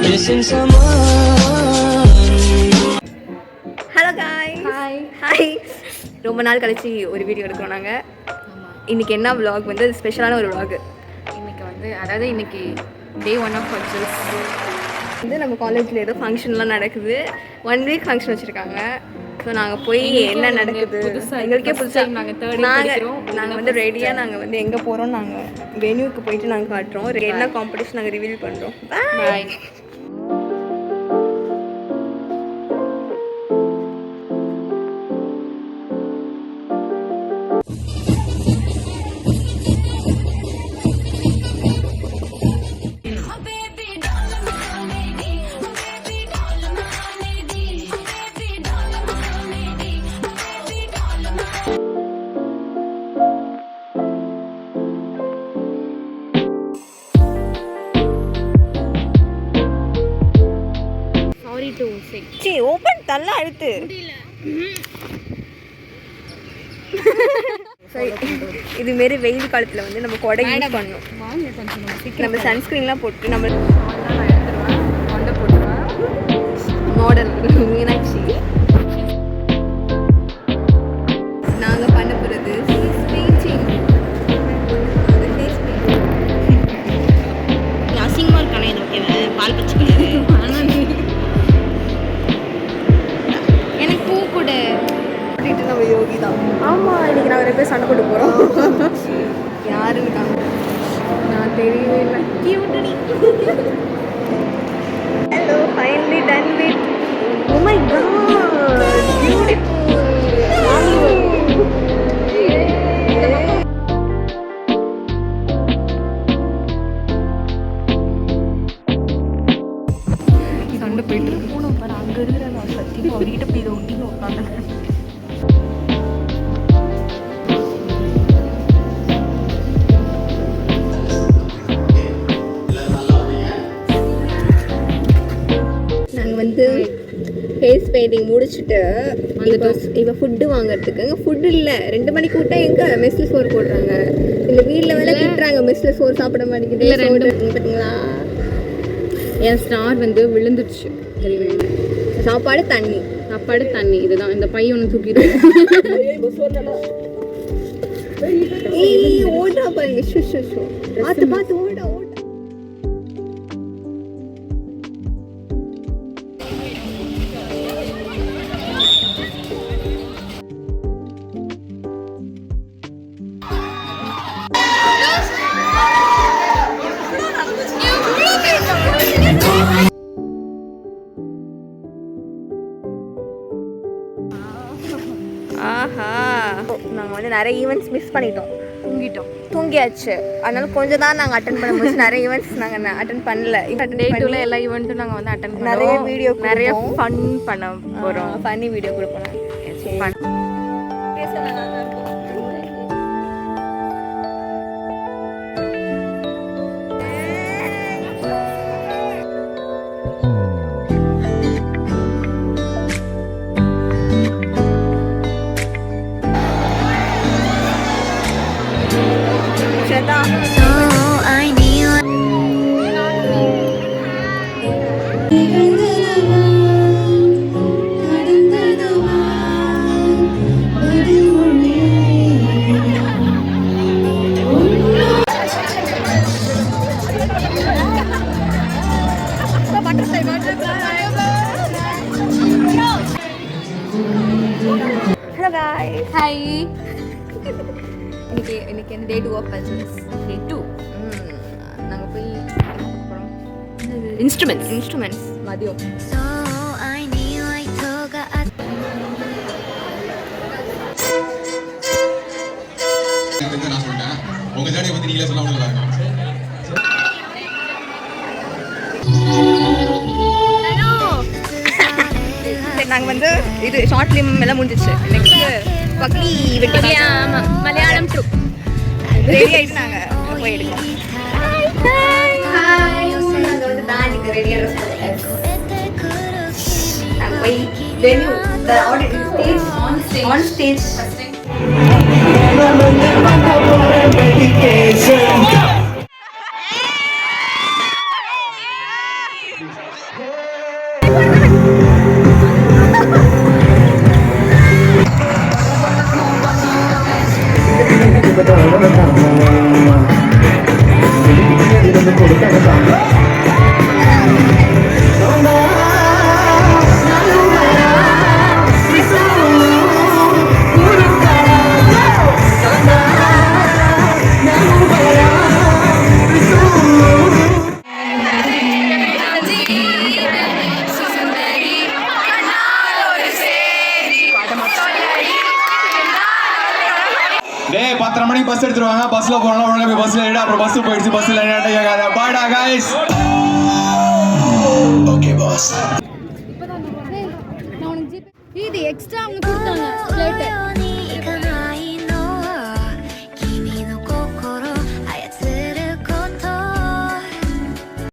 Hello guys, hi. ரொம்ப நாள் கழிச்சு ஒரு வீடியோ எடுக்கிறோம் நாங்கள். இன்றைக்கி என்ன விலாக் வந்து ஸ்பெஷலான ஒரு விலாக். இன்றைக்கி வந்து அதாவது இன்றைக்கி டே 1 ஆஃப் ஃபங்க்ஷன்ஸ் வந்து நம்ம காலேஜில் ஏதோ ஃபங்க்ஷன்லாம் நடக்குது. 1 வீக் ஃபங்க்ஷன் வச்சுருக்காங்க. ஸோ நாங்கள் போய் என்ன நடக்குது எங்களுக்கே புதுசாக நாங்கள் வந்து ரெடியாக நாங்கள் வந்து எங்கே போகிறோம், நாங்கள் வென்யூக்கு போயிட்டு நாங்கள் காட்டுறோம். என்ன காம்படிஷன் நாங்கள் ரிவீல் பண்ணுறோம். பாய். ஓப்பன் தள்ள அழுத்து. இதுமாரி வெயில் காலத்தில் வந்து நம்ம கொடை யூஸ் பண்ணணும். நம்ம சன்ஸ்க்ரீன்லாம் போட்டு நம்ம மாடல் மீனாட்சி நாங்கள் பண்ண போகிறது அசிங்கமாக இருக்கானே. இது ஓகே, பால் பச்சை நம்ம யோகி தான். ஆமாம், இன்றைக்கி நாங்கள் 2 பேர் சண்டை போட்டு போகிறோம். யாருன்னு நான் தெரியவே இல்லை. Hello, finally done with. Oh my God, beautiful. சண்டை போயிட்டு இருக்கு. போனோம் பாரு, அங்கே இருக்கிற நான் சத்தியமாக அவர்கிட்ட போய் இதை ஒட்டின்னு உட்காந்து வந்து ஃபேஸ் பெயிண்டிங் முடிச்சுட்டு இப்போ ஃபுட்டு வாங்குறதுக்கு அங்கே ஃபுட்டு இல்லை. 2 மணிக்கு விட்டா எங்கே மெஸ்ஸில் சோறு போடுறாங்க. இந்த வீட்டில் வேலை திட்டுறாங்க, மெஸ்ஸில் சோறு சாப்பிட மாட்டேங்குது. பார்த்தீங்களா, என் ஸ்டார் வந்து விழுந்துடுச்சு. சாப்பாடு தண்ணி இதுதான். இந்த பை ஒன்று தூக்கிடு. ஓடா பாருங்க, பார்த்து பார்த்து ஓட. ஆஹா, நாங்கள் வந்து நிறைய ஈவெண்ட்ஸ் மிஸ் பண்ணிட்டோம். தூங்கியாச்சு. அதனால கொஞ்சம் தான் நாங்கள் அட்டன் பண்ண முடிச்சு. நிறைய ஈவெண்ட்ஸ் நாங்கள் அட்டன் பண்ணல. டே 2ல எல்லா ஈவெண்ட்டும் நாங்கள் வந்து அட்டன் பண்ணோம். நிறைய வீடியோ, நிறைய ஃபன் பண்ண போகிறோம். ஃபன்னி வீடியோ கொடுப்போம். Hello guys. Hi. இன்னைக்கு என்ன டே 2 ஆஃப் ஃபங்க்ஷன்ஸ். டே 2 நாங்கள் போய் இன்ஸ்ட்ருமெண்ட்ஸ் மதியம். நான் சொல்லிட்டேன், உங்க ஜாடியை பத்தி நீங்களே சொல்ல முடியல. நாங்கள் வந்து இது ஷார்ட் ஃபிலிம் எல்லாம் முடிஞ்சிச்சு. நெக்ஸ்ட் பக்லி வெட்டி. ஆமாம், மலையாளம் ட்ரூப் ரெடி ஆகிட்டு நாங்கள் போய் எடுக்கலாம். நாங்கள் வந்து பேண்டுக்கு ரெடியாக நாங்கள் போய் வென்யூ ஆன் ஸ்டேஜ் டேய் 10:30 மணிக்கு பஸ் எடுத்துருவாங்க. பஸ்ல போனா உடனே போய் பஸ்ல ஏறி அப்புறம் பஸ் போயிடுச்சு. பஸ்ல ஏறிட்டே கேட்காத. பாய்டா गाइस. Okay boss. இது எக்ஸ்ட்ரா அவங்க கொடுத்தாங்க பிளேட்